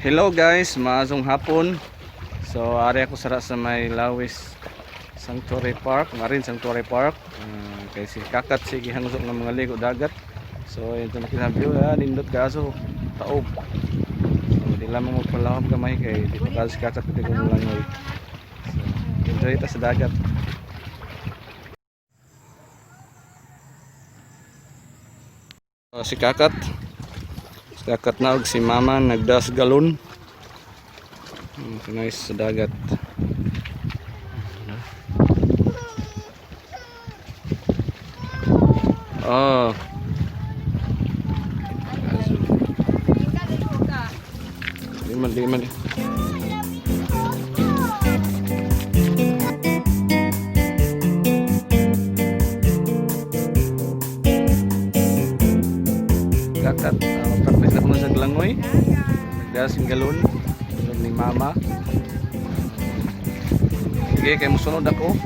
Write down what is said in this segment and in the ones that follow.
Hello guys, maazong hapon. So ari ako sa may Lawis Sanctuary Park, Marine Sanctuary Park. Kay si Kakat sige hanusok ng mga ligo dagat. So ito nakita view nindot kaso taob. So di lamang magpalawab gamay kay di pa si Kakat pati ko langoy. So enjoy ta sa dagat. So, si Kakat na og si Mama nagdas galon. Nice sa dagat. Oh. Liman. Kakat, practice na po sa glangoy. Nagdas yung galon. Ni Mama. Sige, kay musunod ako.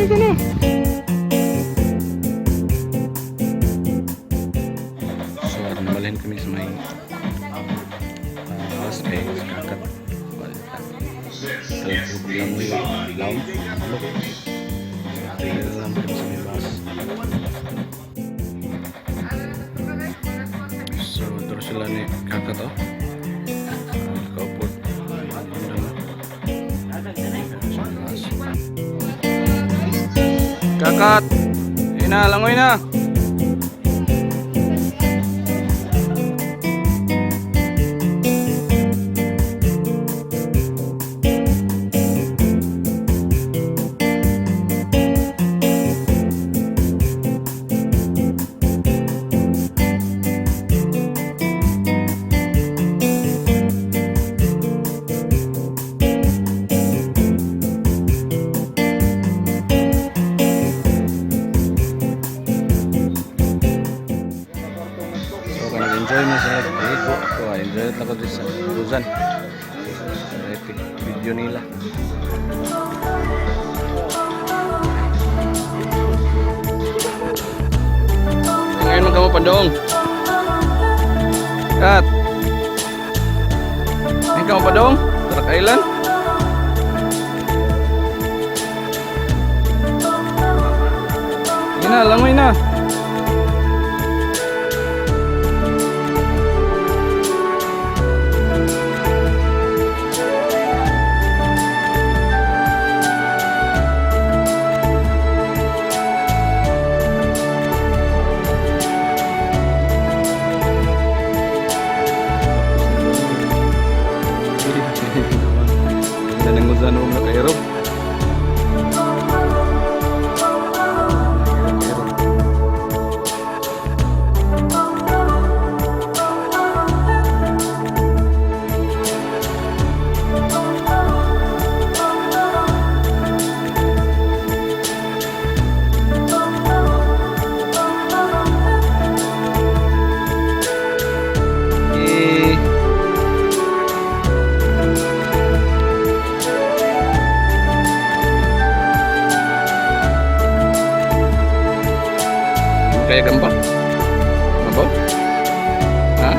Ito na. So, namalhin kami sa may house kay Kakat. Talpog lang mo yung ilaw. Alam kami sa may bus. So, terus sila ni Kakat oh. Kaupod. Kakat, ina langoy na. Enjoy mo sila dito. Enjoy ako dito sa Luzon. Video nila. Ngayon mo Pandong. Kat. Ngayon ka mo Pandong. Tarak Island. Yan na, langoy na. Nanangusan mo na kayo. Kaya gamba? Apa? Hah?